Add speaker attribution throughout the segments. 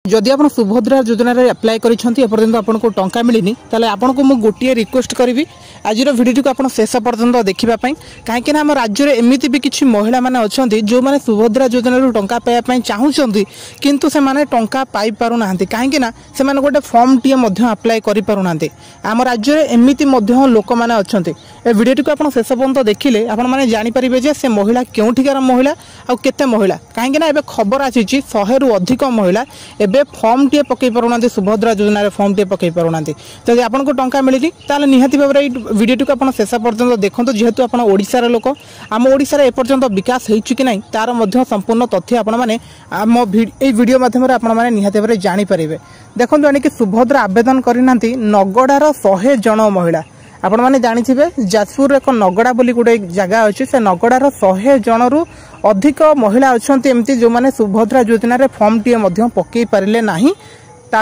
Speaker 1: जदि आप सुभद्रा योजना अप्लाई करपर्यंत आपको टंका मिलनी ताले आपको मु गोटे रिक्वेस्ट करी आज भिडियो को आप शेष पर्यंत देखापी कहीं आम राज्य में एमती भी किसी महिला मैंने अच्छा जो मैंने सुभद्रा योजना टंका पाइबा चाहूँगी किंतु से माने टंका पाई पारुना कहीं से गोटे फॉर्म टी अप्लाई करें आम राज्य में एमती लोक मैंने अच्छा ए वीडियो को आप शेष पर्यंत देखिले आपने जानीपारे जे से महिला क्योंठिकार महिला आ केते महिला कहीं खबर आसी 100 रु अधिक महिला एबे फॉर्म टी पकई पारुना सुभद्रा योजना फॉर्म टी पकई पारुना जब आपको टंका मिली ताले निहाती भाव वीडियो को आप शेष पर्यंत देखो जेहेतु आप ओडिशार लोक आम ओडिशार एपर्यंत विकास होइछि कि नहीं तार मध्य संपूर्ण तथ्य आपण माने आम वीडियो माध्यम आपण माने निहाती भाव जानि परिबे। देखो जानि कि सुभद्रा आवेदन करिनांती नगड़ार 100 जन महिला आपण माने जानिथिबे जाजपुर एक नगड़ा बोली गोटे जगह अच्छी से नगड़ार 100 जन रु अधिक महिला अच्छा एमती जो मैंने सुभद्रा योजना फॉर्म टी पकई पारे ना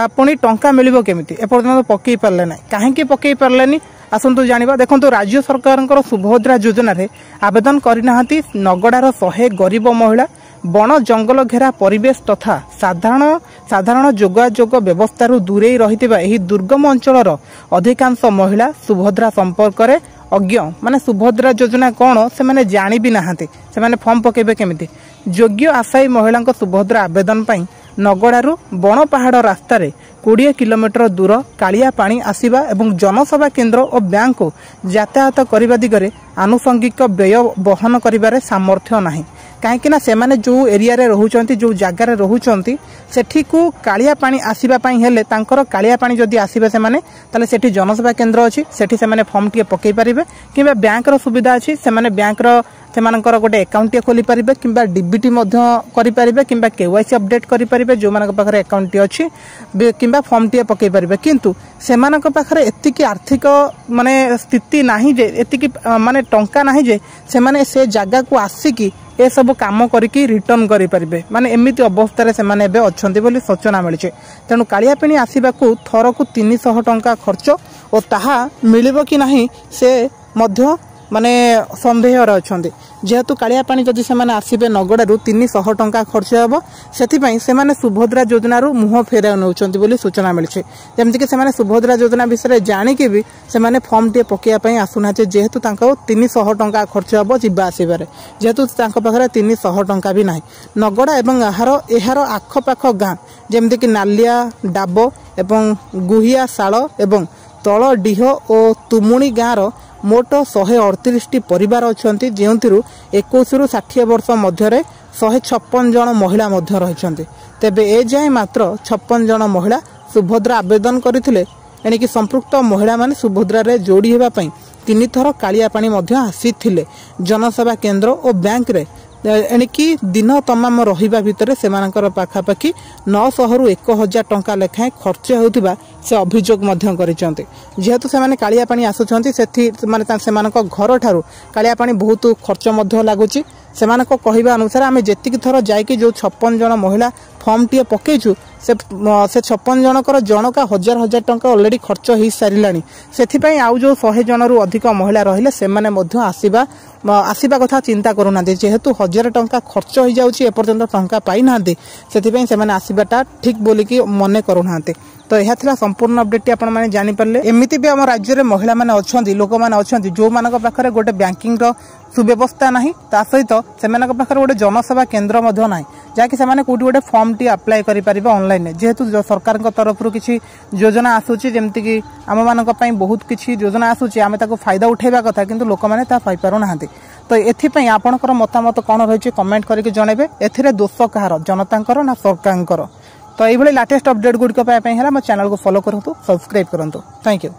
Speaker 1: पुणी टंका मिल केमी एपर्तंत पकई पारे ना कहीं पकई पारे आसतु जाना देखो राज्य सरकार सुभद्रा योजना आवेदन करना नगड़ार 100 गरीब महिला बण जंगल घेरा परिवेश तथा साधारण जोगाजोग व्यवस्था दूरे रही दुर्गम अंचल अधिकांश महिला सुभद्रा संपर्क में अज्ञ माने सुभद्रा योजना कौन से माने जानी भी नहांती से माने फॉर्म पकेबे केमिति योग्य आशायी महिला सुभद्रा आवेदन पाई नगड़ारू बण पहाड़ रास्ता 20 किलोमीटर दूर कालिया पानी आसीबा एवं जनसेवा केन्द्र और बैंक को यातायात करने दिगरे आनुषंगिक व्यय बहन करिबारे सामर्थ्य नाही कहीं से माने जो एरिया रे रहउचंती जो जगार रहउचंती सेठी को कालिया पानी आसीबा पई हेले तांकर कालिया पानी जदि आसीबे से माने ताले सेठी जनसेवा केन्द्र अछि सेठी से माने फॉर्म टी पकई पारिबे किबा बैंक रो सुविधा अछि से माने बैंक रो सेमानकर गोटे अकाउंट टी खोली पारिबे किबा डीबीटी मध्य करि पारिबे किबा केवाईसी अपडेट करि पारिबे जो मानक पाखरे अकाउंट टी अछि किबा फॉर्म टी पकई पारिबे किंतु सेमानक पाखरे एतिकी आर्थिक माने स्थिति नाही जे एतिकी माने टंका नाही जे से माने से जगह को आसिकी ए सब काम करके रिटर्न करि पारिबे माने एमिति अवस्था रे से माने एबे अछंती बोली सूचना मिलचे तेनु कालिया पानी आसीबा को थर को 300 टंका खर्च और ताहा मिलिबो कि नाही से मध्य माने संदेह रछंती जेहेतु कालिया पानी जदि से माने आसीबे नगड़ारू 300 टंका खर्च हेबो सेथिपई से माने सुभद्रा योजना रू मुह फेरा नउचंती बोली सूचना मिलছে जेमति कि से माने सुभद्रा योजना विषय जानि के भी से माने फॉर्म टे पकिया पई आसुना जे जेहेतु तांको 300 टंका खर्च हेबो जिबा आसीबारे जेहेतु तांको पाखरे 300 टंका भी नाही नगड़ा एवं एहार आख पाख गां जेमति कि नालिया डाबो एवं गुहिया साळ एवं तळ डीह और तुमुणी गाँर मोट 138 परिवार अच्छा जो 21 रु 60 वर्ष मध्य 156 जन महिला रही तेबे ए जाए मात्र 56 जन महिला सुभद्रा आवेदन करथिले एणिकी संपृक्त महिला माने सुभद्रा रे जोड़ी हेबापई 3 थर कालिया पानी आसीथिले जनसेवा केन्द्र और बैंक रे एणिकी दिन तमाम रहिबा भितरे सेमानकर पाखापाखि 900 रु 1000 टंका लेखाएं खर्च होउथिबा से अभियोग मध्य करिसंते जेहेतु से माने कालिया पानी आसुचंती सेथि माने सेमानक घर ठारू कालिया पानी बहुत खर्च मध्य लागुची सेमानक कहिबा अनुसार आमे जेतिक थर जायकी जो 56 जन महिला फॉर्म टी पकेइछु से 56 जनकर जनका 1000 टंका ऑलरेडी खर्च हो सारिलानी सेथिपई आउ जो 100 जन रु अधिक महिला रहिले से माने मध्य आसीबा कथा चिंता करूना जेहेतु 1000 टंका खर्च हो जाउची एपर्यंत टंका पाई नांती सेथिपई से माने आसीबाटा ठीक बोली कि मने करूनांते तो यह थिला संपूर्ण अपडेट आपण माने जानि परले एमिति भी हम राज्य रे महिला माने अछंती लोक माने अछंती जो मानक पाखरे गोटे बैंकिंग रो सुव्यवस्था नाही ता सहित से मानक पाखरे गोटे जनसेवा केन्द्र मध्य नाही जाकि से माने कोठी गोटे फॉर्म टी अप्लाई करि परिबे ऑनलाइन जेहेतु सरकार तरफ रु किछि योजना आसुची जेमति कि आम मानक पई बहुत किछि योजना आसुची आमे ताको फायदा उठेबा कथा किंतु लोक माने ता पाई पारु नाहंती तो एथिपई आपणकर मतामत कोन रहिछि कमेंट करके जणेबे एथिरे दोष कहार जनतांकर ना सरकारंकर तो ये लेटेस्ट अपडेट गुड़िक मो चैनल को फॉलो करूँ सब्सक्राइब करूँ थैंक यू।